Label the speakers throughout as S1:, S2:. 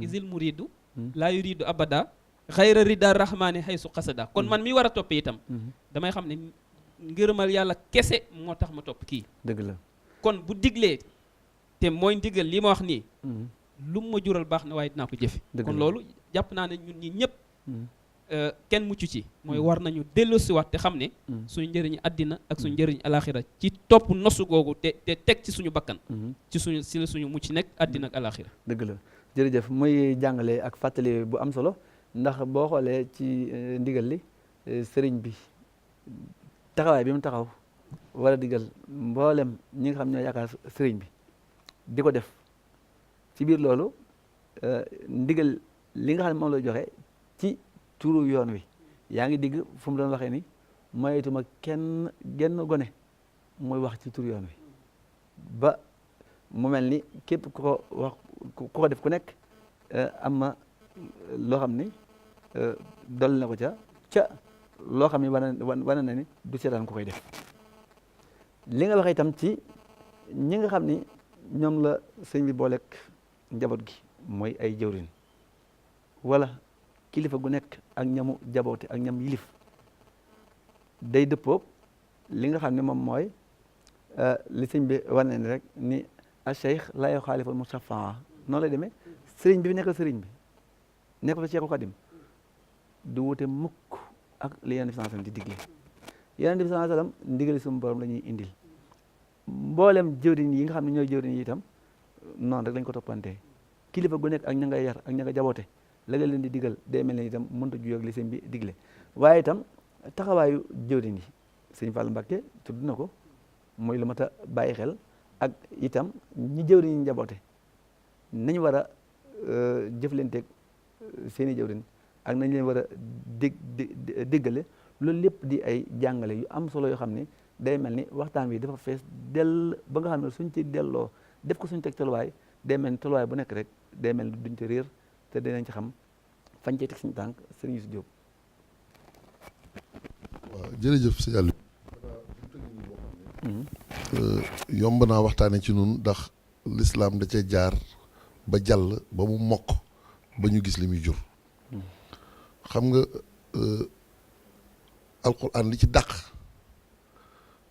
S1: isil muridu laa yuridu abada xayra rida rahmaani haysu xasada kon man mi war a topp itam damay xam ne ngërëmal yàlla kese moo tax ma topp kii
S2: dëgg la
S1: kon bu diglee te mooy ndigal li ma wax nii lu mu ma jural baax na waaye dinaa ko jëfe kon loolu jàpp naa ne ñun ñi ñëpp kenn mucc ci mooy war nañu delloosiwaat te xam ne suñu njëriñu àddina ak suñu njëriñu alaxira ci topp nosu googu te teg ci suñu bakkan ci suñu si la suñu mucc nekk àddina ak alaxira
S2: dëgg la jërëjëf muy jàngale ak fàttali bu am solo ndax boo xoolee ci ndigal li sëriñ bi taxawaay bi mu taxaw war a digal mboolem ñi nga xam ñoo yaakaar sëriñ bi di ko def ci biir loolu ndigal li nga xam ne moom lay joxe ci turu yoon wi yaa ngi digg fu mu doon waxee ni moytuma genn gone mooy wax ci turu yoon wi ba mu mel ni képp ku ko wax ku ko def ku nekk am na loo xam ni dolli na ko ca loo xam ni wane na ni du seetaan ku koy def li nga waxee itam ci ñi nga xam ni ñoom la sëñ bi booleeg njaboot gi mooy ay jëwrin wala kilifa gu nekk ak ñamu jaboote ak ñam yilif day dëppoog li nga xam ne moom mooy li sëñ bi wane ni rek ni a cheikh la yo xaalifal mustafaa noonu lay demee sëriñ bi fi nekkal sëriñ bi nekk fa Cheikhul Khadim du wute mukk ak li Yonent bi sallallahu alayhi wasallam di digle Yonent bi sallallahu alayhi wasallam ndigali suñu borom la ñuy indil mboolem jëwriñ yi nga xam ne ñooy jëwriñ yi itam noonu rek lañ ko toppantee kilifa gu nekk ak ña nga yar ak ña nga jaboote la nga leen di digal day mel ne itam mënut a juyoo ak li sëñ bi digle waaye itam taxawaayu jëwriñ yi sëñ Fall Mbacké tudd na ko mooy lu mat a bàyyi xel ak itam ñi jëwriñ yi njaboote nañ war a jëflanteeg seen i jëwriñ ak nañ leen war a diggale loolu lépp di ay jàngale yu am solo yoo xam ne day mel ni waxtaan wi dafa fees dell ba nga xam ne suñ ci delloo def ko suñ teg tolluwaay day mel ni tolluwaay bu nekk rek day mel ni duñ ci réer te dinañ ci xam fañ cee teg suñu tànk sëriñ Youssou Diop.
S3: waaw jërëjëf sëñ Aliou. yomb naa waxtaane ci nun ndax lislaam da cee jaar ba jàll ba mu mokk ba ñu gis li muy jur xam nga alquran li ci dàq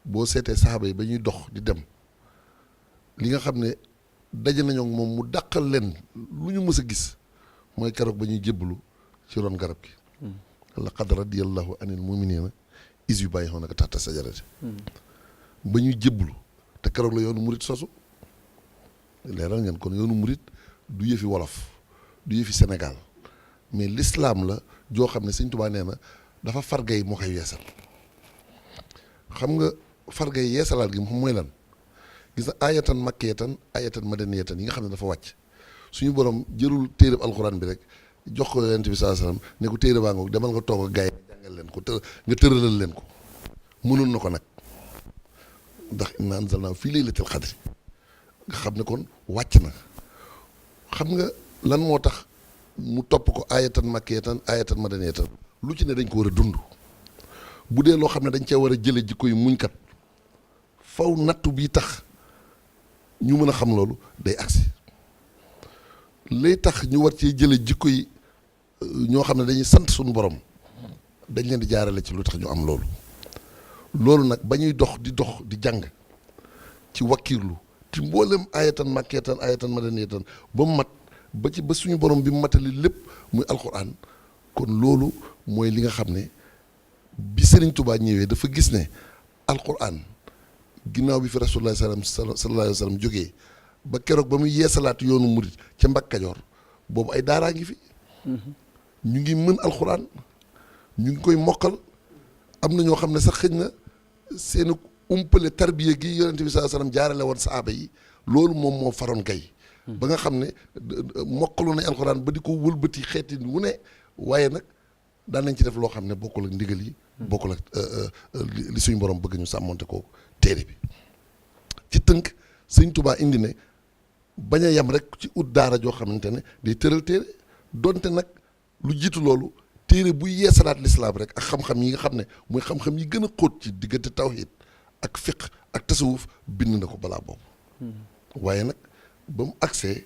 S3: boo seetee saxaaba yi ba ñuy dox di dem li nga xam ne daje nañoo ak moom mu dàqal leen lu ñu mës a gis mooy keroog ba ñuy jébbalu ci ron garab gi laqad radiyallahu anil muminina is yubayyi'unaka tahta sajarati ba ñuy jébbalu te keroog la yoonu murit sosu leeral ngeen kon yoonu murit du yëfi wolof du yëfi Sénégal mais l'islam la joo xam ne Sëñ Tuubaa nee na dafa fargay moo koy yeesal xam nga fargay yeesalaat gi moom mooy lan gis na ayatan makkiyatan ayatan madaniyatan yi nga xam ne dafa wàcc suñu borom jërul téereb alxuraan bi rek jox ko Yonent bi sallallahu alayhi wasallam ne ko téere baa ngoog demal nga toog ak gaay yi jàngal leen ko nga tëralal leen ko mënoon na ko nag ndax inna anzalnaahu fii laylatil qadri nga xam ne kon wàcc na xam nga lan moo tax mu topp ko ayatan makkiyatan ayatan madaniyatan lu ci ne dañ ko war a dund bu dee loo xam ne dañ cee war a jële jikko yu muñkat faw nattu bii tax ñu mën a xam loolu day agsi lay tax ñu war cee jële jikko yi ñoo xam ne dañuy sant suñu borom dañ leen di jaarale ci lu tax ñu am loolu loolu nag ba ñuy dox di jàng ci wakkiirlu ci mboolem ayatan makkiyatan ayatan madaniyatan ba mu mat ba ci ba suñu borom bi mu matali lépp muy alquran kon loolu mooy li nga xam ne bi Serigne Touba ñëwee dafa gis ne alquran ginnaaw bi fi rasulullah sallallahu alayhi wa sallam jógee ba keroog ba muy yeesalaat yoonu murit ca Mbàkke Kajoor boobu ay daaraa ngi fi ñu ngi mën alquran ñu ngi koy mokkal am na ñoo xam ne sax xëj na seen umpale tarbiya gi yonente bi sallallahu alayhi wa sallam jaarale woon saaba yi loolu moom moo faroon gay ba nga xam ne mokkalu nañ alxuraan ba di ko wëlbati xeeti wu ne waaye nag daan nañ ci def loo xam ne bokkul ak ndigal yi bokkul ak li suñu borom bëgg ñu sàmmonte ko téere bi ci tënk Sëñ Tuubaa indi ne bañ a yem rek ci ut daara joo xamante ne day tëral téere donte nag lu jiitu loolu téere buy yeesalaat lislaam rek ak xam-xam yi nga xam ne mooy xam-xam yi gën a xóot ci diggante tawhid ak fiq ak tasawuf bind na ko balaa boobu waaye nag ba mu agsee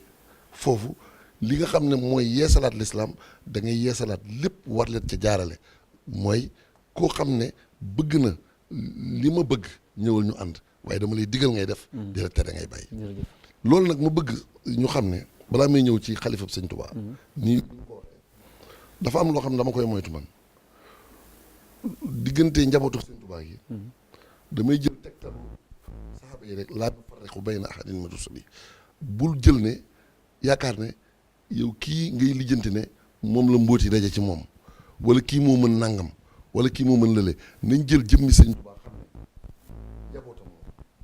S3: foofu li nga xam ne mooy yeesalaat lislaam da ngay yeesalaat lépp war leen ca jaarale mooy koo xam ne bëgg na li ma bëgg ñëwal ñu ànd waaye dama lay digal ngay def di la tere ngay bàyyi loolu nag ma bëgg ñu xam ne balaa may ñëw ci xalifab sëñ Tuubaa nii dafa am loo xam ne dama koy moytu man diggante njabootu sëñ Tuubaa yi damay jël tegtalu saxaaba yi rek laa nufarriqu bayna ahadin min rusuli bul jël ne yaakaar ne yow kii ngay lijjanti ne moom la mbóoti daje ci moom wala kii moo mën nangam wala kii moo mën lële nañ jël jëmmi sëñ Tuubaa xam ne njabootam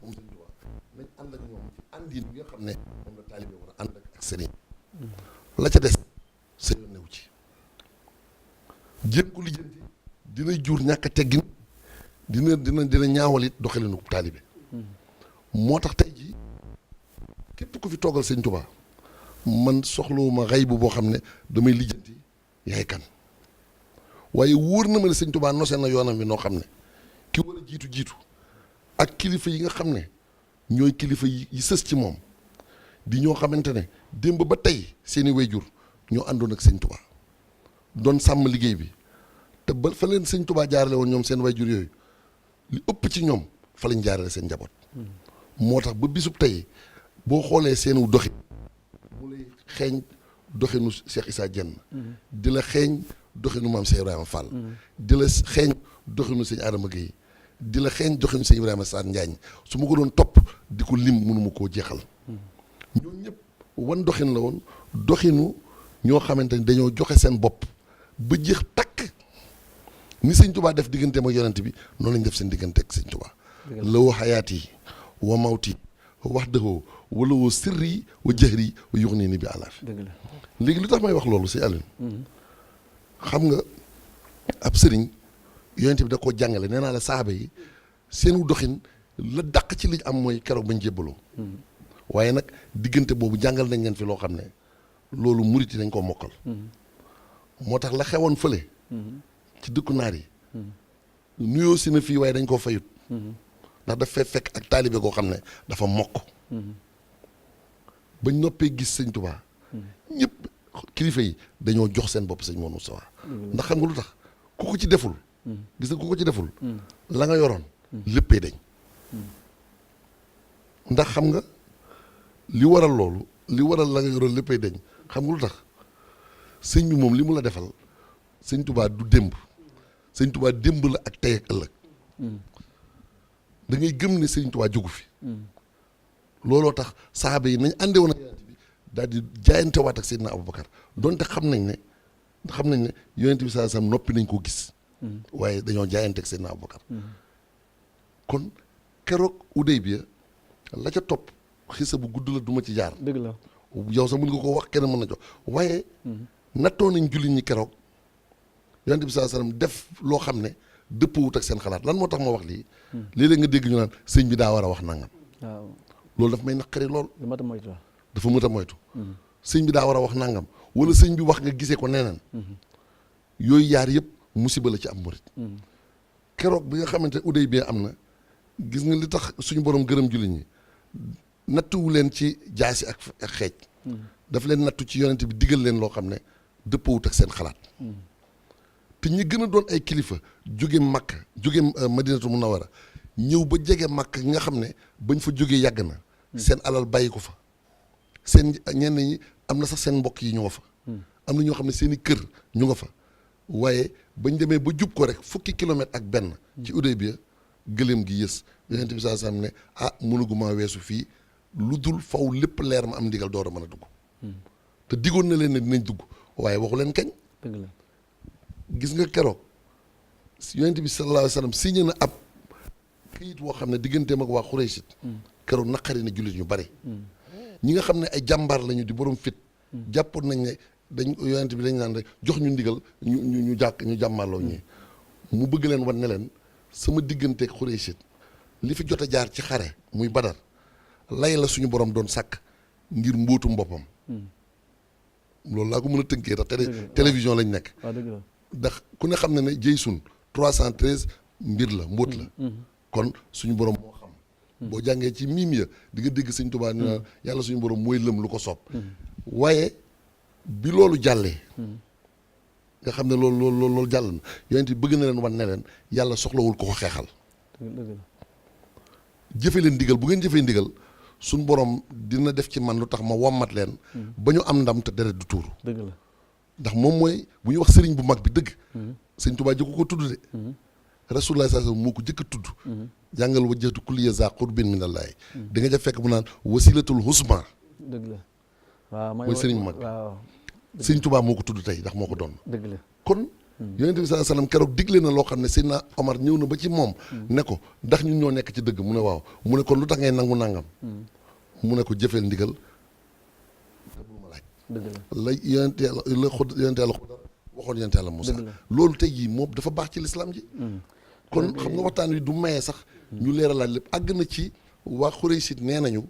S3: moom sëñ Tuubaa nañ ànd ak ñoom ci àndin bi nga xam ne moom la taalibe war a ànd ak sëriñ la ca des sa yoon new ci jéem ko lijjanti dina jur ñàkk a teggin dina ñaawalit doxalinu taalibe moo tax tey ji képp ku fi toogal sëñ Tuubaa man soxlawuma xay bu boo xam ne damay lijjanti yaay kan waaye wóor na ma ne sëñ Tuubaa nosee na yoonam bi noo xam ne ki war a jiitu ak kilifa yi nga xam ne ñooy kilifa yi sës ci moom di ñoo xamante ne démb ba tey seeni wayjur ñoo àndoon ak sëñ Tuubaa doon sàmm liggéey bi te ba fa leen sëñ Tuubaa jaarale woon ñoom seen wayjur yooyu li ëpp ci ñoom fa lañ jaarale seen njaboot moo tax ba bisub tey boo xoolee seenu doxin mu lay xeeñ doxinu Cheikh Issa Diène di la xeeñ doxinu maam Cheikh Ibrahima Fall di la xeeñ doxinu sëñ Adama Gueye di la xeeñ doxinu sëñ Ibrahima Sarr Njaañ su ma ko doon topp di ko lim mënuma koo jeexal ñooñu ñëpp wan doxin la woon doxinu ñoo xamante ni dañoo joxe seen bopp ba jeex takk ni sëñ Tuubaa def digganteem ak yonent bi noonu lañ def seen diggante ak sëñ Tuubaa law xayaati wa mawti wax dëggoo wala woo sirri wa jahri wa yux nii ni bi àlaafi léegi lu tax may wax loolu si Alioune xam nga ab sëriñ yonent bi da koo jàngale nee naa la saaba yi seenu doxin la dàq ci liñ am mooy keroog bañ jébbaloo waaye nag diggante boobu jàngal nañ leen fi loo xam ne loolu murit yi dañ koo mokkal moo tax la xewoon fële ci dëkku naar yi nuyoo si na fii waaye dañ koo fayut ndax daf fee fekk ak taalibe goo xam ne dafa mokk bañ noppee gis sëñ Tuubaa ñëpp kilifa yi dañoo jox seen bopp sëñ Moodu Mustafaa ndax xam nga lu tax ku ko ci deful gis nga ku ko ci deful la nga yoroon léppay dañ ndax xam nga li waral loolu li waral la nga yoroon léppay dañ xam nga lu tax sëñ bi moom li mu la defal sëñ Tuubaa du démb sëñ Tuubaa démb la ak tey ak ëllëg da ngay gëm ne sëñ Tuubaa jógu fi looloo tax saxaaba yi nañ ànde woon ak yonent bi daal di jaayantewaat ak Seydina Aboubacar donte xam nañ ne yonent bi saa sam noppi nañ koo gis waaye dañoo jaayante ak Seydina Aboubacar kon keroog Hudaybiya la ca topp xisa bu gudd la duma ci jaar
S2: dëgg la
S3: yow sax mën nga ko wax kenn mën na jox waaye nattoo nañ jullit ñi keroog yonent bi saa sallam def loo xam ne dëppawut ak seen xalaat lan moo tax ma wax lii léeg-léeg nga dégg ñu naan sëñ bi daa war a wax nangam
S2: waaw
S3: loolu daf may naqari lool
S2: dafa mët a moytu
S3: sëñ bi daa war a wax nangam wala sëñ bi wax nga gisee ko neneen yooyu yaar yëpp musiba la ci am murit keroog bi nga xamante ne Hudaybiya am na gis nga li tax suñu borom gërëm jullit ñi nattuwu leen ci jaasi ak xeej daf leen nattu ci yonent bi digal leen loo xam ne dëppawut ak seen xalaat te ñi gën a doon ay kilifa jóge Makka jóge Madinatu Munawwara ñëw ba jege Makka nga xam ne bañ fa jógee yàgg na seen alal bàyyi ko fa seen ñenn ñi am na sax seen mbokk yi ñu nga fa am na ñoo xam ne seen i kër ñu nga fa waaye bañ demee ba jub ko rek fukki kilomètre ak benn ci Hudaybiya gëléem gi yës yonent bi saa sam ne mënuguma weesu fii lu dul faw lépp leer ma am ndigal door a mën a dugg te digoon na leen ne dinañ dugg waaye waxu leen kañ gis nga keroog yonent bi sallallahu alayhi wa sallam signé na ab këyit woo xam ne digganteem ak waa Xuraysit keroog naqari na jullit ñu bari ñi nga xam ne ay jàmbaar lañu di borom fit jàppoon nañ ne dañ yonent bi dañ naan rek jox ñu ndigal ñu jàmmarloo ñi mu bëgg leen wan ne leen sama digganteeg Xuraysit li fi jot a jaar ci xare muy Badar lay la suñu borom doon sàkk ngir mbóotum boppam loolu laa ko mën a tënkee ndax télévision lañ nekk ndax ku ne xam ne ne jëy sun 313 mbir la mbóot la kon suñu borom moo xam boo jàngee ci miim ya di nga dégg sëñ Tuubaa ne yàlla suñu borom mooy lëm lu ko soob waaye bi loolu jàllee nga xam ne loolu jàll na yonent bi bëgg na leen wan ne leen yàlla soxlawul ko xeexal jëfe leen ndigal bu ngeen jëfee ndigal suñ borom dina def ci man lu tax ma wommat leen ba ñu am ndam te deret du tuuru
S2: dëgg la
S3: ndax moom mooy bu ñuy wax sëriñ bu mag bi dëgg sëñ Tuubaa jëkku ko tudd de rasulullah sallallahu alayhi wasallam moo ko jëkk a tudd jàngal wajjahtu kulliya za qurbin minallaahi da nga ja fekk mu naan wasilatul husma
S2: dëgg la waaw
S3: mooy sëriñ bu mag
S2: waaw
S3: sëñ Tuubaa moo ko tudd tey ndax moo ko doon
S2: dëgg la
S3: kon yonent bi sallallahu alayhi wasallam keroog digle na loo xam ne Seydina Omar ñëw na ba ci moom ne ko ndax ñun ñoo nekk ci dëgg mu ne waaw mu ne kon lu tax ngay nangu nangam mu ne ko jëfeel ndigal te bul ma laaj la yonent yàlla Xudar waxoon yonent yàlla Musaa loolu tey jii moom dafa baax ci lislaam ji kon xam nga waxtaan wi du mayee sax ñu leeralaat lépp àgg na ci waa Xuraysh nee nañu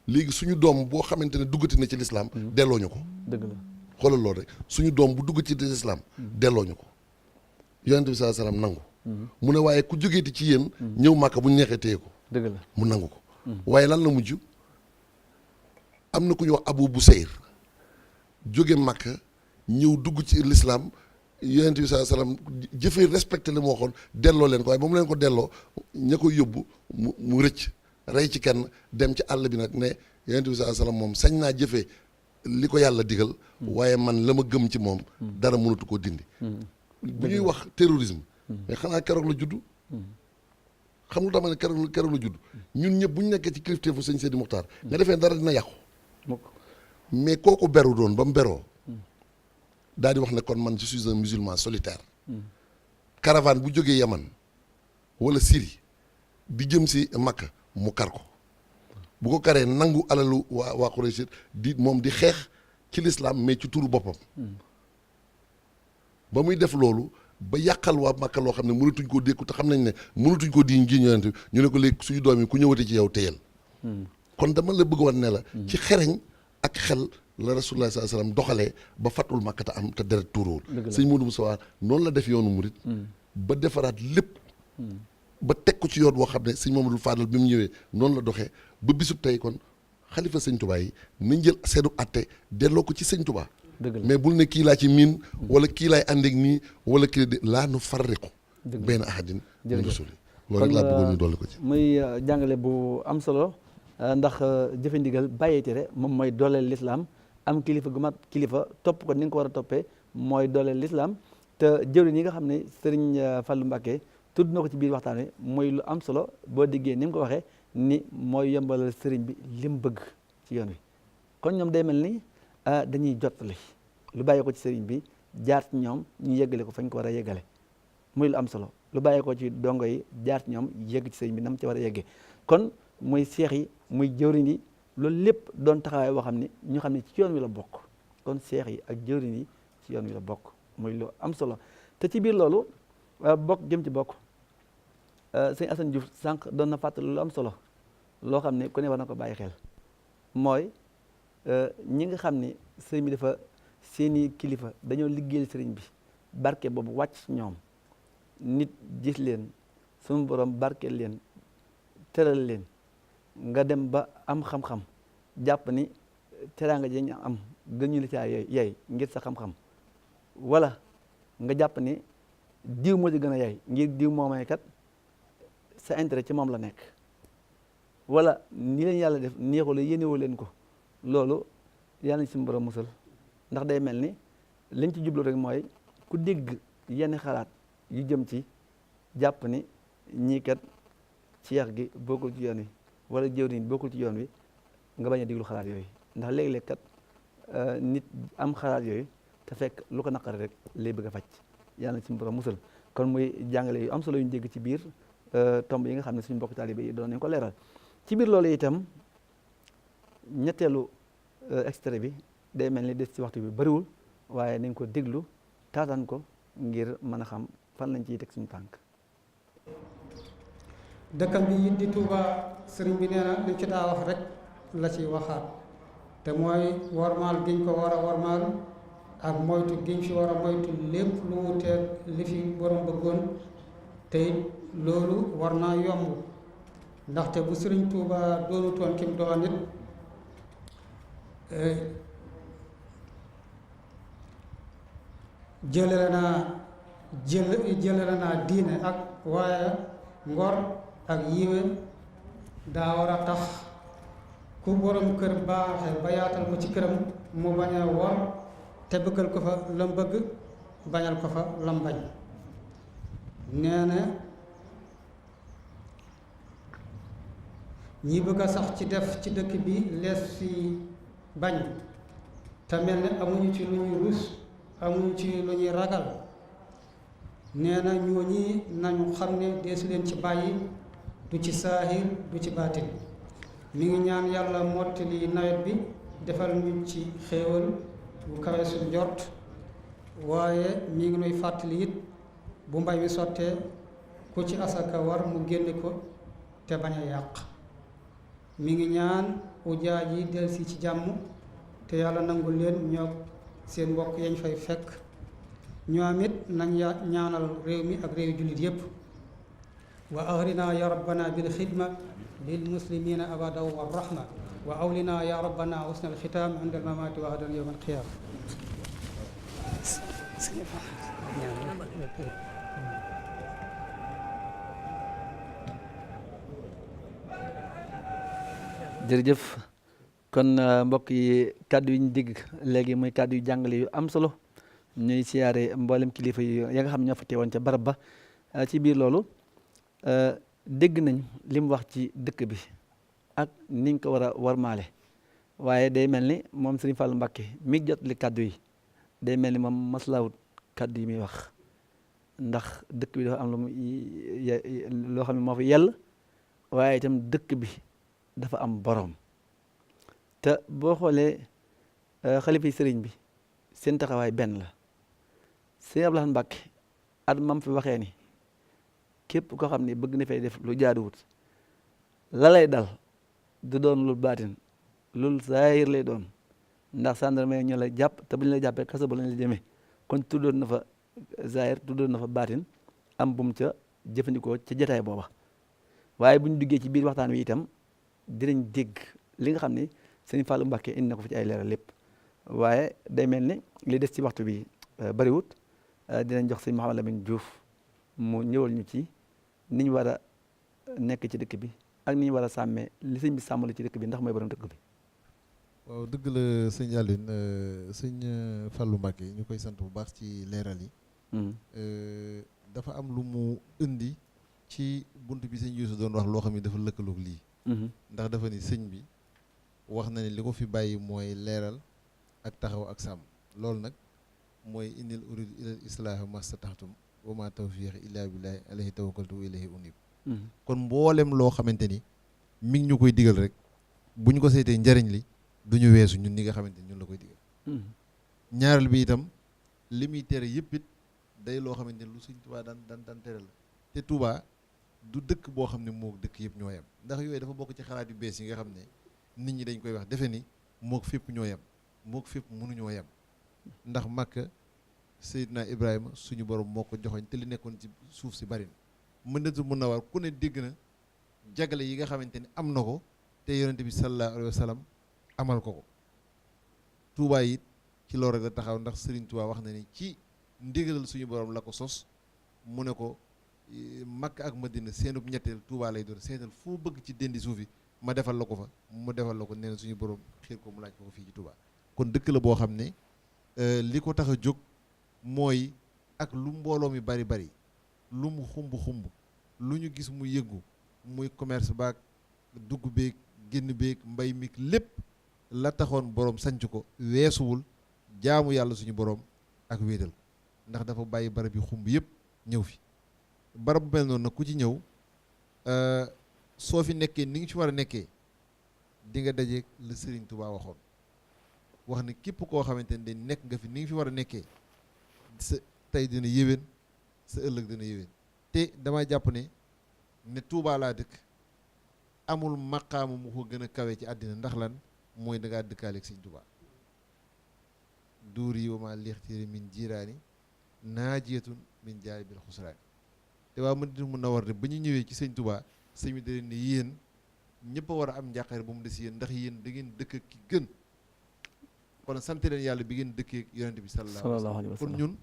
S3: léegi suñu doom boo xamante ne duggati na ci lislaam delloo ñu ko
S2: dëgg la
S3: xoolal loolu rek suñu doom bu dugg ci lislaam delloo ñu ko yonent bi sallallahu alayhi wasallam nangu mu ne waaye ku jógeeti ci yéen ñëw Màkka bu ñu neexee téye ko
S2: dëgg la
S3: mu nangu ko waaye lan la mujj am na ku ñu wax Abu Busayr jóge Màkka ñëw dugg ci lislaam yonent bi sallallahu alayhi wasallam jëfee respecté li mu waxoon delloo leen ko waaye ba mu leen ko delloo ña koy yóbbu mu rëcc rey ci kenn dem ci àll bi nag ne yonent bi sallallahu alayhi wasallam moom sañ naa jëfee li ko yàlla digal waaye man la ma gëm ci moom dara mënatu koo dindi bu ñuy wax terrorisme mais xanaa keroog la juddu xam lu dama ne keroog la juddu ñun ñëpp bu ñu nekkee ci kilifteefu sëñ Seydi Muxtaar nga defee dara dina yàqu mais kooku beru doon ba mu beroo daal di wax ne kon man je suis un musulman solitaire caravane bu jógee Yaman wala Syrie di jëm si Makka mu kar ko bu ko karee nangu alalu waa Quraysh di moom di xeex ci lislaam mais ci turu boppam ba muy def loolu ba yàqal waa Makka loo xam ne mënatuñ koo dékku te xam nañ ne mënatuñ koo di ngi ñëwante ñu ne ko léegi suñu doom yi ku ñëwati ci yow téyel kon dama la bëgg wan ne la ci xereñ ak xel la rasulullah sallallahu alayhi wasallam doxalee ba fatul Makka te am te deret tuuróol sëñ Modou Moussa noonu la def yoonu murit ba defaraat lépp ba teg ko ci yoon boo xam ne sëñ Mamadou Fadal bi mu ñëwee noonu la doxee ba bisub tey kon xalifa sëñ Touba yi nañ jël seenu atte delloo ko ci sëñ Touba mais bul ne kii laa ci miin wala kii laay àndeek nii wala kii de laa nu farriqu bayna ahadin min rusuli loolu rek laa bëggoon ñu dolli ko ci
S2: muy jàngale bu am solo ndax jëfe ndigal bàyyi tere moom mooy dooleel lislaam am kilifa gu mat kilifa topp ko ni nga ko war a toppee mooy dooleel lislaam te jëwriñ yi nga xam ne sëriñ Fallou Mbacké tudd na ko ci biir waxtaan wi muy lu am solo boo diggee ni mu ko waxee ni mooy yombalal sëriñ bi lim bëgg ci yoon wi kon ñoom day mel ni dañuy jottali lu bàyyi ko ci sëriñ bi jaar ci ñoom ñu yeggale ko fañ ko war a yeggale muy lu am solo lu bàyyi ko ci dongo yi jaar ci ñoom yegg ci sëriñ bi nam ci war a yeggee kon muy seex yi muy jëwriñ yi loolu lépp doon taxawaay boo xam ne ñu xam ne ci yoon wi la bokk kon seex yi ak jëwriñ yi ci yoon wi la bokk muy lu am solo te ci biir loolu bokk jëm ci bokk sëñ Assane Diouf sànq doon na fàttali lu am solo loo xam ne ku ne war na ko bàyyi xel mooy ñi nga xam ne sëriñ bi dafa seeni kilifa dañoo liggéeyal sëriñ bi barke boobu wàcc ci ñoom nit gis leen suñu borom barkeel leen teral leen nga dem ba am xam-xam jàpp ni teraanga ji ñu am gën ñu la caa yey ngir sa xam-xam wala nga jàpp ni diw moo ci gën a yey ngir diw moomay kat sa intérêt ci moom la nekk wala ni leen yàlla def neexu la yéenewoo leen ko loolu yàlla nañ suñu borom musal ndax day mel ni liñ ci jublu rek mooy ku dégg yenn xalaat yu jëm ci jàpp ni ñii kat ceex gi bokkul ci yoon wi wala jëwriñ bokkul ci yoon wi nga bañ a diglu xalaat yooyu ndax léeg-léeg kat nit am xalaat yooyu te fekk lu ko naqari rek lay bëgg a faj yàlla na suñu borom musal kon muy jàngale yu am solo yu ñu dégg ci biir tomb yi nga xam ne suñu mbokk taalibe yi doon nañ ko leeral ci biir loolu itam ñetteelu extrait bi day mel ni des ci waxtu bi bariwul waaye nañ ko déglu taataan ko ngir mën a xam fan lañ ciy teg suñu tànk
S4: dëkkam bi it di Touba sëriñ bi nee na li ci daa wax rek la ci waxaat te mooy wormaal giñ ko war a wormaal ak moytu giñ fi war a moytu lépp lu wuteeg li fi borom bëggoon te it loolu war naa yomb ndaxte bu sëriñ Touba doonutoon kim doon it jëlale naa diine ak waaye ngor ak yiwe daa war a tax ku borom kër baaxe ba yaatal ko ci këram mu bañ a wor te bëggal ko fa lam bëgg bañal ko fa lam bañ. nee na ñi bëgg a sax ci def ci dëkk bi lees fi bañ te mel ne amuñu ci lu ñuy rus amuñu ci lu ñuy ragal nee na ñooñi nañu xam ne deesu leen ci bàyyi du ci saahir du ci baatin. mi ngi ñaan yàlla mottali nawet bi defal ñu ci xéewal bu kawe suñ njort waaye mi ngi nuy fàttali it bu mbay mi sottee ku ci asaka war mu génne ko te bañ a yàq. mi ngi ñaan ujaaj yi delsi ci jàmm te yàlla nangul leen ñoo seen mbokk yañ fay fekk. ñoom it nañ ñaanal réew mi ak réew jullit yépp. wa agrina ya rabbana bil xidma lil muslimina abada wa rahma wa awlina ya rabbana husna al xitam inda al mamati wa hadan yawm al qiyam.
S2: jërëjëf kon mbokk yi kàddu yi ñu dégg léegi muy kàddu yu jàngale yu am solo ñuy siyaare mboolem kilifa yi ya nga xam ñoo fa teewoon ca barab ba. ci biir loolu dégg nañ li mu wax ci dëkk bi ak niñ ko war a warmaale waaye day mel ni moom Serigne Fallou Mbacké mi jot li kàddu yi day mel ni moom maslaawut kàddu yi muy wax ndax dëkk bi dafa am loo xam ne moo fi yell waaye itam dëkk bi dafa am borom te boo xoolee xalifa yi sëriñ bi seen taxawaay benn la Serigne Abdou Lahad Mbacké at mam fi waxee ni képp koo xam ne bëgg na fay def lu jaaduwut la lay dal du doon lu baatin loolu saayir lay doon ndax gendarme ñu la jàpp te bu ñu la jàppee kaso ba lañ la jëmee kon tuddoon na fa saayir tuddoon na fa baatin am bu mu ca jëfandikoo ca jataay booba waaye bu ñu duggee ci biir waxtaan wi itam dinañ dégg li nga xam ne Serigne Fallou Mbacké indi na ko fi ci ay leeral lépp waaye day mel ni li des ci waxtu bi bariwut dinañ jox Serigne Mouhamadou Lamine Diouf mu ñëwal ñu ci ni ñu war a nekk ci dëkk bi ak ni ñu war a sàmmee li sëñ bi sàmmale ci dëkk bi ndax mooy borom dëkk bi.
S5: waaw dëgg la sëñ Alioune sëñ Fallou Mbacké ñu koy sant bu baax ci leeral yi. dafa am lu mu indi ci bunt bi sëñ Youssou doon wax loo xam ne dafa lëkkaloog lii. ndax dafa ni sëñ bi wax na ne li ko fi bàyyi mooy leeral ak taxaw ak sàmm loolu nag mooy innil uridu ilal islaaha mastataxtum wa ma tawfiqi illa billahi alayhi tawakkaltu wa ilayhi unib. kon mboolem loo xamante ni mi ngi ñu koy digal rek bu ñu ko seetee njariñ li du ñu weesu ñun ñi nga xamante ni ñun la koy digal. ñaareel bi itam li muy tere yëpp it day loo xamante ni lu Sëñ Tuubaa daan tere la te Tuubaa du dëkk boo xam ne moo dëkk yëpp ñoo yem ndax yooyu dafa bokk ci xalaat yu bees yi nga xam ne nit ñi dañ koy wax defe ni mook fépp ñoo yem mook fépp mënuñoo yem ndax Makka Seydina Ibrahima suñu borom moo ko joxoñ te li nekkoon ci suuf si bari na Madinatul Munawwara ku ne dégg na jagale yi nga xamante ni am na ko te yonente bi sallallahu alayhi wa sallam amal ko Tuubaa it ci loolu rek la taxaw ndax Serigne Touba wax na ni ci ndigalal suñu borom la ko sos mu ne ko Makka ak Madina seenub ñetteel Touba lay doon seetal foo bëgg ci dendi suufi ma defal la ko fa mu defal la ko nee na suñu borom xiir ko mu laaj ko fii ci Touba kon dëkk la boo xam ne li ko tax a jóg mooy ak lu mbooloo mi bari bari lu mu xumb lu ñu gis mu yëngu muy commerce baak dugg beeg génn beeg mbay mi lépp la taxoon borom sanc ko weesuwul jaamu yàlla suñu borom ak wéetal ko ndax dafa bàyyi barab yi xumb yëpp ñëw fi barab bu mel noonu nag ku ci ñëw soo fi nekkee ni nga ci war a nekkee di nga dajeeg la Serigne Touba waxoon wax ne képp koo xamante ne nekk nga fi ni nga fi war a nekkee sa tey dina yéwén sa ëllëg dina yéwén te dama jàpp ne Touba laa dëkk amul maqaamu mu ko gën a kawe ci àddina ndax lan mooy dangaa dëkkaaleeg Sëñ Touba duur yi wama lixtiiri min jiiraani naajiyatun min jaari bil xusraani te waa Madina Munawwara ba ñu ñëwee ci Sëñ Touba sëñ bi da leen ne yéen ñëpp a war a am njàqare ba mu des yéen ndax yéen da ngeen dëkk ak ki gën kon sant leen yàlla bi ngeen dëkkee yonente bi sallallahu alayhi wa sallam kon ñun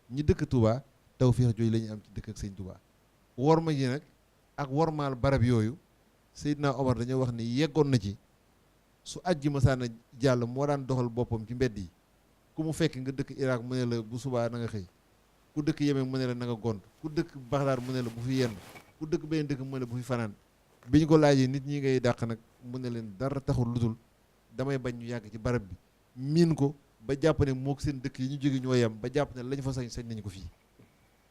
S5: ñi dëkk Touba tawféex jooju la ñu am ci dëkk ak sëñ Touba. worma ji nag ak wormaal barab yooyu Seydina Omar dañoo wax ni yeggoon na ci su ajji masaana jàll moo daan doxal boppam ci mbedd yi ku mu fekk nga dëkk Irak mu ne la bu subaa na nga xëy, ku dëkk Yemen mu ne la na nga gont, ku dëkk Baxdaad mu ne la bu fi yenn, ku dëkk beneen dëkk mu ne la bu fi fanaan. bi ñu ko laajee nit ñi ngay dàq nag mu ne leen dara taxul ludul damay bañ ñu yàgg ci barab bi miin ko ba jàpp ne mook seen dëkk yi ñu jóge ñoo yem ba jàpp ne lañ fa sañ nañu ko fii.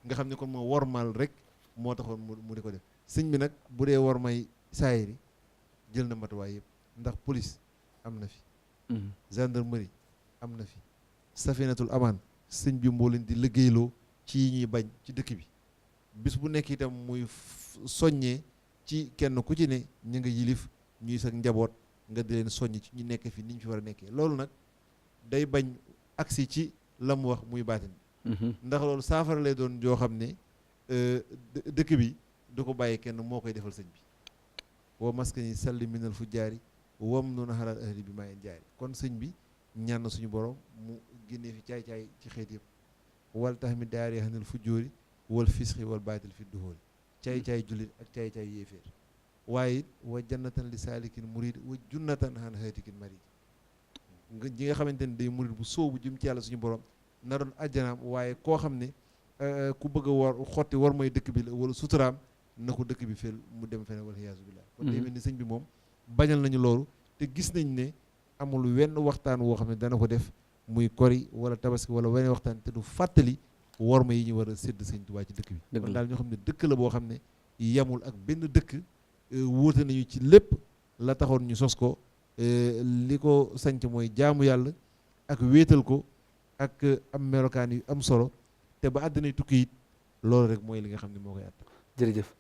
S5: nga xam ne kon moo wormaal rek moo taxoon mu di ko def. sëñ bi nag bu dee wormay saayiri jël na matuwaay yëpp, ndax police am na fi, gendarmerie am na fi, safinatul amaan sëñ bi moo leen di liggéeyloo ci yi ñuy bañ ci dëkk bi. bis bu nekk itam muy soññee ci kenn ku ci ne ñu nga yilif ñuy sa njaboot nga di leen soññ ci ñu nekk fi ni ñu fi war a nekkee. loolu nag day bañ agsi ci la mu wax muy baatin, ndax loolu saafara lay doon joo xam ne dëkk bi du ko bàyyi kenn moo koy defal sëñ bi. wa maskani salli minal fu jaari wam noonu xalaat ahli bi maa en jaari. kon sëñ bi ñaan na suñu borom mu génnee fi caay-caay ci xeet yëpp. wal tax mi daari xanal fu jóori wal fisxi wal baatil fi duhóori. caay-caay jullit ak caay-caay yéeféer. waaye it wa jannatan li saalikin murid wa junnatan xan xeetikin marid. nga ji nga xamante ne day murid bu sóobu jëm ci yàlla suñu borom na doon ajjanaam, waaye koo xam ne ku bëgg a war xotti war mooy dëkk bi la wala suturaam na ko dëkk bi fel mu dem feneen wala xiyaasu billah. kon day mel ni sëñ bi moom bañal nañu loolu te gis nañ ne amul wenn waxtaan woo xam ne dana ko def muy kori wala tabaski wala wenn waxtaan te du fàttali worma yi ñu war a sédd sëñ Tuubaa ci dëkk bi. kon daal ñoo xam ne dëkk la boo xam ne yemul ak benn dëkk, wuute nañu ci lépp. la taxoon ñu sos ko li ko sanc mooy jaamu yàlla ak wéetal ko ak am melokaan yu am solo, te ba àddina tukki it loolu rek mooy li nga xam ne moo koy àtt.
S2: jërëjëf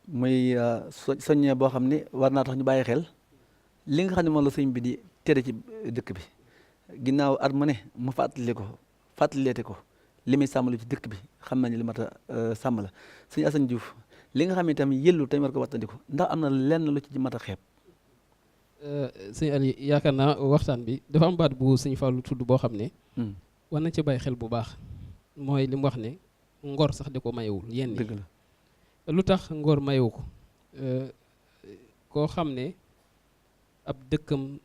S2: muy soññee boo xam ne war naa tax ñu bàyyi xel li nga xam ne moom la sëñ bi di tere ci dëkk bi. ginnaaw at mu ne mu fàttaleete ko li muy sàmmalu ci dëkk bi xam nañu li mat a sàmm la. sëñ Assane Diouf li nga xam ne tamit yëllu tamit war ko wattandiku ndax am na lenn lu ci mat a xeeb.
S1: sëñ Ali yaakaar naa waxtaan bi dafa am baat bu sëñ Fallou tudd boo xam ne war nañ ci bàyyi xel bu baax. mooy li mu wax ne ngor sax di ko mayewul yenn
S2: dëgg la.
S1: lu tax ngor mayewu ko koo xam ne ab dëkkam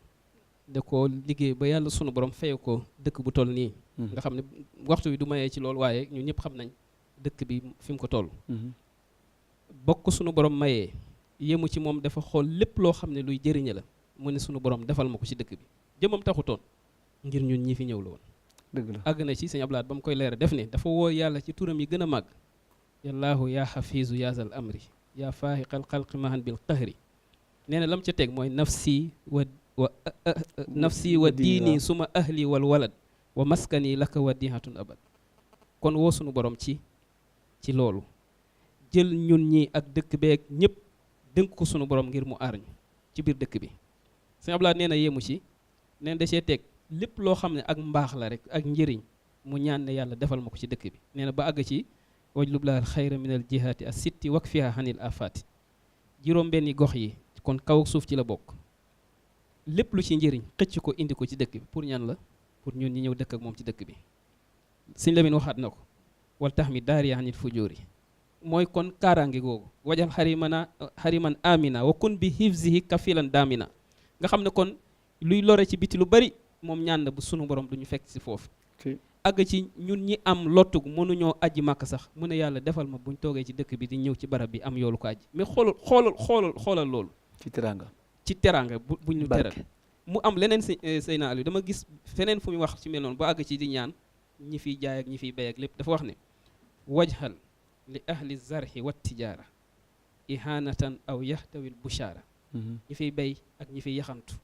S1: da ko liggéey ba yàlla sunu borom faye ko dëkk bu toll nii nga xam ne waxtu bi du mayee ci loolu, waaye ñun ñëpp xam nañ dëkk bi fi mu ko toll. bokk sunu borom mayee yemu ci moom dafa xool lépp loo xam ne luy jëriñe la mu ne sunu borom defal ma ko ci dëkk bi. jëmam taxutoon ngir ñun ñi fi ñëw la woon.
S2: dëgg la
S1: àgg na ci sëñ Ablaat ba mu koy leeral def ne dafa woo yàlla ci turam yi gën a màgg. yallaahu yaa xafiisu yaasal amri yaa faaxiqal xalqi mahan bil qahri. nee na lam ca teg mooy nafsi wa diini suma ahli wal walad wa maskani laka wa dihatun abad. kon woo sunu borom ci loolu jël ñun ñi ak dëkk beeg ñëpp dënk ko sunu borom ngir mu aar ñu ci biir dëkk bi. sëñ Ablaat nee na yéemu ci nee na da cee teg lépp loo xam ne ak mbaax la rek ak njëriñ mu ñaan ne yàlla defal ma ko ci dëkk bi. nee na ba àgg ci wajlub laa xayra min al jihaati as sitti wak fiha hanil afaati. juróom benni gox yi kon kaw suuf ci la bokk. lépp lu ci njëriñ xëcc ko indi ko ci dëkk bi pour ñan la pour ñun ñi ñëw dëkk ak moom ci dëkk bi. sëñ Lamin waxaat na ko wal tax mi daari hanil fujóori mooy kon kaaraange googu wajal xariman amina wa kun bi hifzihi kafilan daamina. nga xam ne kon luy lore ci biti lu bari moom ñaan na bu sunu borom duñu fekk si foofu. àgg ci ñun ñi am lottug mënuñoo aji màkk sax mu ne yàlla defal ma buñ toogee ci dëkk bi di ñëw ci barab bi am yoolu ko aji. mais xoolal loolu. ci teraanga buñ ñu teral mu am leneen Seyna Aliou dama gis feneen fu muy wax ci mel noonu ba àgg ci di ñaan ñi fiy jaay ak ñi fiy bay ak lépp dafa wax ne wajhal li ahli zarhi wa tijaara ihanatan aw yahtawil bushaara. ñi fiy bay ak ñi fiy yaxantu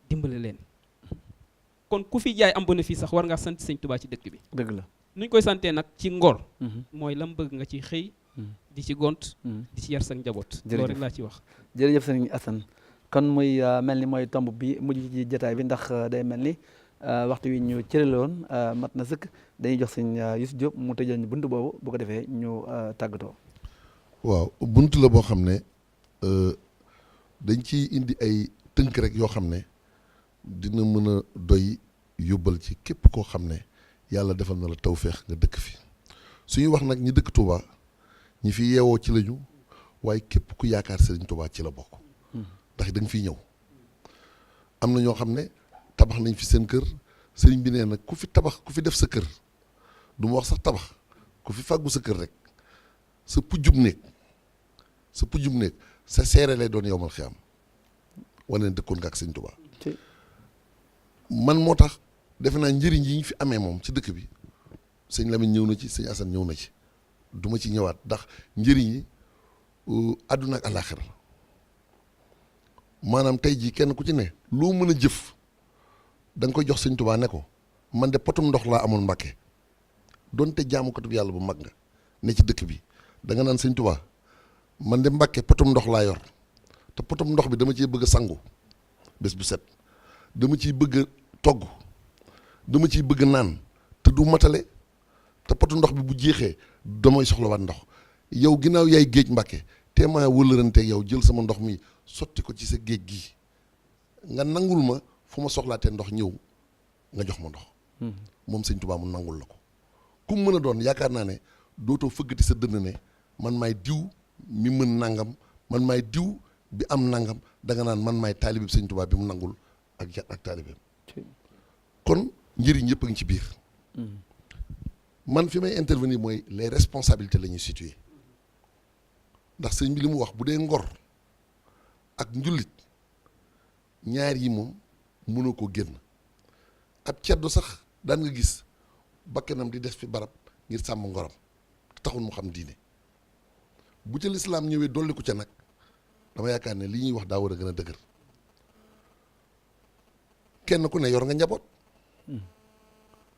S1: dimbale leen. kon ku fi jaay am bénéfice sax war ngaa sant sëñ Tuubaa ci dëkk bi. dëgg la nuñ koy santee nag ci ngor. mooy lam bëgg nga ci xëy. di ci gont. di ci yar sa njaboot. loolu rek laa ci wax.
S2: jërëjëf sëñ Assane kon muy mel ni mooy tomb bi mujj ci jotaay bi ndax day mel ni waxtu wi ñu cëraloon mat na sëkk dañuy jox sëñ Youssou Diop mu tëjal ñu bunt boobu bu ko defee ñu tàggatoo.
S3: waaw bunt la boo xam ne dañ ci indi ay tënk rek yoo xam ne dina mën a doy yóbbal ci képp koo xam ne yàlla defal na la tawféex nga dëkk fi suñuy wax nag ñi dëkk Touba ñi fi yeewoo ci lañu waaye képp ku yaakaar Serigne Touba ci la bokk ndax da nga fiy ñëw am na ñoo xam ne tabax nañ fi seen kër sëriñ bi nee nag ku fi tabax ku fi def sa kër du ma wax sax tabax ku fi fàggu sa kër rek sa pujjub néeg sa seere lay doon yowmal xiyaam wane ne dëkkoon nga ak sëñ Touba man moo tax defe naa njëriñ yi ñu fi amee moom ci dëkk bi sëñ Lamine ñëw na ci sëñ Assane ñëw na ci du ma ci ñëwaat ndax njëriñ yi àdduna ak àllaaxira maanaam tey jii kenn ku ci ne loo mën a jëf da nga koy jox sëñ Touba ne ko man de potum ndox laa amoon Mbàkke donte jaamukatub yàlla bu mag nga ne ci dëkk bi da nga naan sëñ Touba man de Mbàkke potum ndox laa yor te potum ndox bi dama ciy bëgg a sangu bés bu set dama ciy bëgg a togg dama ciy bëgg naan te du matale te potu ndox bi bu jeexee damay soxlawaat ndox yow ginnaaw yaay géej Mbàkke te maa wëlëranteeg yow jël sama ndox mi sotti ko ci sa géej gi nga nangul ma fu ma soxlaatee ndox ñëw nga jox ma ndox moom sëñ Touba mu nangul la ko ku mën a doon yaakaar naa ne dootoo fëggati sa dënn ne man maay diw mi mën nangam man maay diw bi am nangam danga naan man maay taalibe bi sëñ Touba bi mu nangul ak taalibeem kon njëriñ yëpp a ngi ci biir man fi may intervenir mooy les responsabilités la ñuy situer ndax sëñ bi li mu wax bu dee ngor ak njullit ñaar yi moom mënoo ko génn ab ceddo sax daan nga gis bakkanam di des fi barab ngir sàmm ngoram te taxul mu xam diine bu ca lislaam ñëwee dolli ko ca nag dama yaakaar ne li ñuy wax daa war a gën a dëgër kenn ku ne yor nga njaboot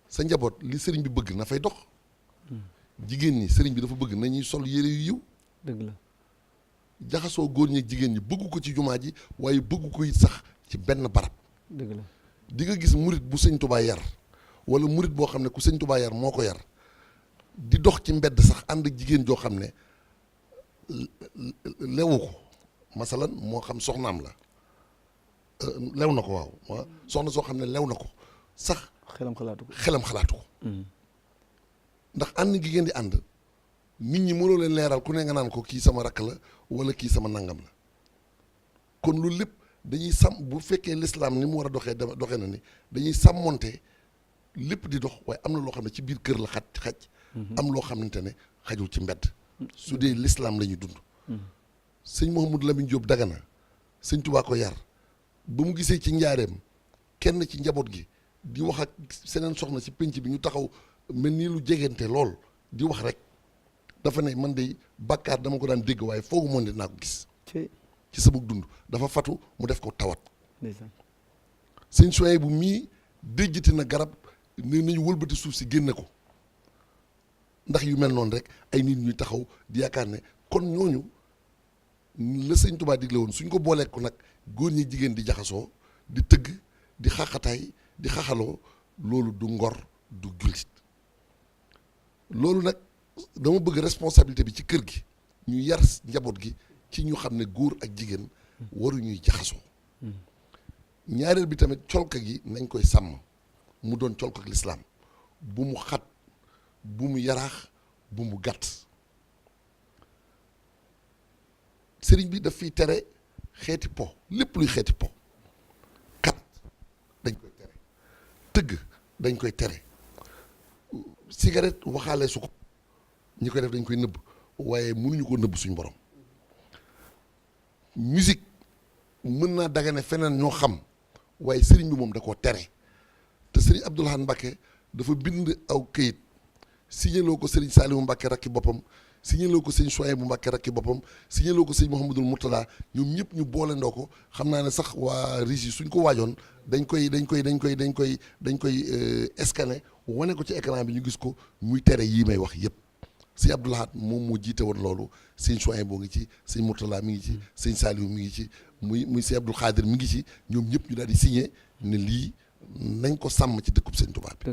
S3: sa njaboot li sëriñ bi bëgg na fay dox jigéen ñi sëriñ bi dafa bëgg nañuy sol yére yu yiw
S2: dëgg la
S3: jaxasoo góor ñi ak jigéen ñi bëgg ko ci jumaa ji waaye bëgg ko it sax ci benn barab
S2: dëgg la
S3: di nga gis murit bu sëñ Touba yar wala murit boo xam ne ku sëñ Touba yar moo ko yar di dox ci mbedd sax ànd ak jigéen joo xam ne lewu ko masalan moo xam soxnaam la lew na ko waaw soxna soo xam ne lew na ko sax
S2: xelam xalaatu ko
S3: ndax ànd gi ngeen di ànd nit ñi mënoo leen leeral ku ne nga naan ko kii sama rakk la wala kii sama nangam la kon loolu lépp dañuy sàmm bu fekkee l'islam ni mu war a doxee na ni dañuy sàmmonte lépp di dox waaye am na loo xam ne ci biir kër la xaj am loo xamante ne xajul ci mbedd su dee l'islam la ñuy dund sëñ Mouhamadou Lamine Diop Dagana sëñ Touba ko yar ba mu gisee ci njaareem kenn ci njaboot gi di wax ak seneen soxna ci pénc bi ñu taxaw mel nii lu jegente lool di wax rek dafa ne man de bàkkaar dama ko daan dégg waaye foogu moon dinaa ko gis ci sama dund dafa fatu mu def ko tawat sëñ soye bu mii déjjati na garab ne nañu wëlbati suuf si génne ko ndax yu mel noonu rek ay nit ñuy taxaw di yaakaar ne kon ñooñu la sëñ Touba digle woon suñ ko boolee ko nag góor ñi jigéen di jaxasoo di tëgg di xaqataay di xaxaloo loolu du ngor du jullit loolu nag dama bëgg responsabilité bi ci kër gi ñu yar njaboot gi ci ñu xam ne góor ak jigéen waruñuy jaxasoo ñaareel bi tamit colka gi nañ koy sàmm mu doon colka ak lislaam bu mu xat bu mu yaraax bu mu gàtt sëriñ bi daf fiy tere xeeti po lépp luy xeeti po kat dañ koy tere tëgg dañ koy tere cigarette waxaale su ko ñi koy def dañ koy nëbb waaye mënuñu ko nëbb suñu borom musique mën naa dagane feneen ñoo xam waaye sëriñ bi moom da koo tere te sëriñ Abdoul Ahad Mbacké dafa bind aw këyit signéloo ko sëriñ Saliou Mbacké rakki boppam signéloo ko sëñ Souhaïbou Mbacké rakki boppam signéloo ko sëñ Mouhamadul Mourtada ñoom ñëpp ñu boole ndoo ko xam naa ne sax waa RIS yi suñ ko waajoon dañ koy scanner wane ko ci écran bi ñu gis ko muy tere yii may wax yëpp sëñ Abdoul Ahad moom moo jiite woon loolu sëñ Souhaïbou ngi ci sëñ Mourtada mi ngi ci sëñ Saliou mi ngi ci muy sëñ Abdoul Khadir mi ngi ci ñoom ñëpp ñu daal di signé ne lii nañ ko sàmm ci dëkkub sëñ Touba bi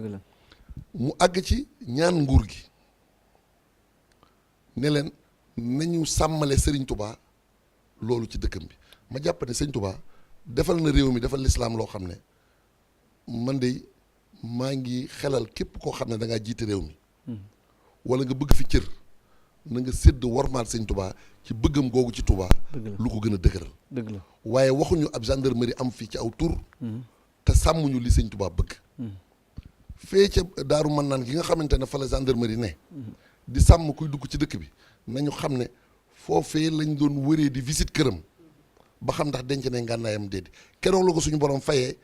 S3: mu àgg ci ñaan nguur gi ne leen nañu sàmmale Serigne Touba loolu ci dëkkam bi ma jàpp ne Serigne Touba defal na réew mi defal lislaam loo xam ne man de maa ngi xelal képp koo xam ne da ngaa jiite réew mi wala nga bëgg fi cër na nga sédd warmaal sëñ Touba ci bëggam googu ci Touba lu ko gën a dëgëral
S2: dëgg la
S3: waaye waxuñu ab gendarmerie am fii ci aw tur te sàmmuñu li sëñ Touba bëgg fee ca daaru mën naan gi nga xamante ne fa la gendarmerie ne di sàmm kuy dugg ci dëkk bi nañu xam ne foofee lañ doon wëree di visite këram ba xam ndax denc nañ ngànnaayam déedéet keroog la ko suñu borom fayee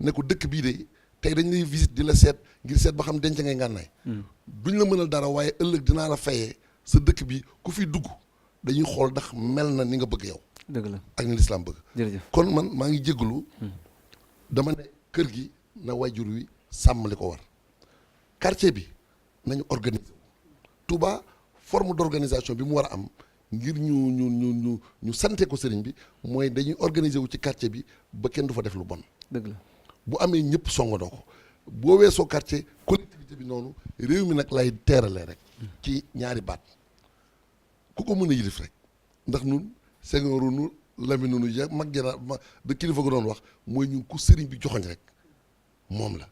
S3: ne ko dëkk bii de tey dañ lay visite di la seet ngir seet ba xam denc ngay ngànnaay duñ la mënal dara waaye ëllëg dinaa la fayee sa dëkk bi ku fi dugg dañuy xool ndax mel na ni nga bëgg yow
S2: dëgg la
S3: ak ni lislaam bëgg
S2: jërëjëf
S3: kon man maa ngi jégalu dama ne kër gi na wayjur wi sàmm li ko war quartier bi nañu organiser Touba forme d'organisation bi mu war a am ngir ñu sante ko sëriñ bi mooy dañuy organiser wu ci quartier bi ba kenn du fa def lu bon
S2: dëgg la
S3: bu amee ñëpp songandoo ko boo weesoo quartier collectivité bi noonu réew mi nag lay teeralee rek ci ñaari baat ku ko mën a yilif rek ndax nun Senghor nu Lamine nu ya mag jana da kilifa ko doon wax mooy ñun ku sëriñ bi joxoñ rek moom la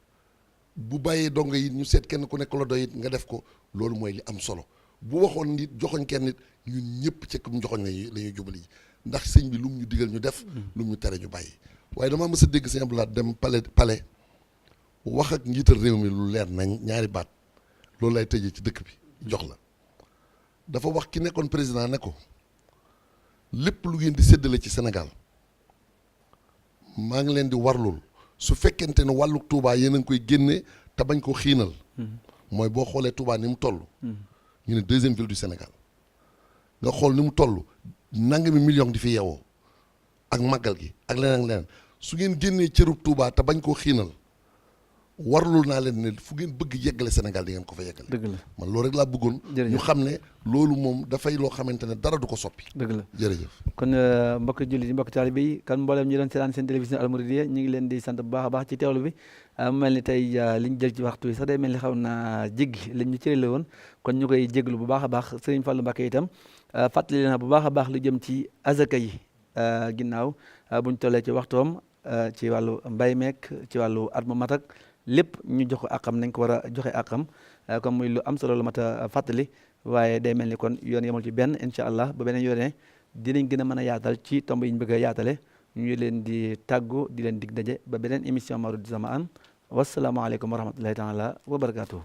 S3: bu bàyyee dongo yi ñu seet kenn ku nekk la doy it nga def ko loolu mooy li am solo bu waxoon nit joxoñ kenn nit ñun ñëpp ci kum joxoñ la ñuy jubali ji ndax sëñ bi lu mu ñu digal ñu def lu mu ñu tere ñu bàyyi waaye damaa mës a dégg sëñ Abdou Lahad dem palais wax ak njiital réew mi lu leer nañ ñaari baat loolu lay tëjee ci dëkk bi jox la dafa wax ki nekkoon président ne ko lépp lu ngeen di séddale ci Sénégal maa ngi leen di warlul su fekkente ne wàllu Touba yéen a ngi koy génne te bañ ko xiinal mooy boo xoolee Touba ni mu toll ñu ne deuxième ville du Sénégal nga xool ni mu toll nangami million di fi yeewoo ak màggal gi ak leneen ak leneen su ngeen génnee cërub Touba te bañ koo xiinal warlul naa leen ne fu ngeen bëgg yeggale Sénégal di ngeen ko fa yeggale
S2: dëgg la
S3: man loolu rek laa bëggoon ñu xam ne loolu moom dafay loo xamante ne dara du ko soppi
S2: dëgg la
S3: jërëjëf
S2: kon mbokk jullit yi mbokk taalibe yi kan mboolem ñi doon seetaan seen télévision Al Mouridiyyah ñu ngi leen di sant bu baax a baax ci teewlu bi mu mel ni tey liñ jël ci waxtu yi sax day mel ni xaw na jéggi liñ ñu cërale woon kon ñu koy jéglu bu baax a baax Serigne Fallou Mbacké itam fàttali leen bu baax a baax lu jëm ci azaka yi ginnaaw buñ tollee ci waxtoom ci wàllu mbay meek ci wàllu at mu matak lépp ñu jox ko àqam nañ ko war a joxe àqam comme muy lu am solo lu mat a fàttali waaye day mel ni kon yoon yemul ci benn incha allah ba beneen yoone dinañ gën a mën a yaatal ci tomb yi ñu bëgg a yaatale ñu leen di tàggu di leen dig daje ba beneen émission Mawridu Zamaan wasalaamaaleykum wa rahmatullahi taala wa barakaatuhu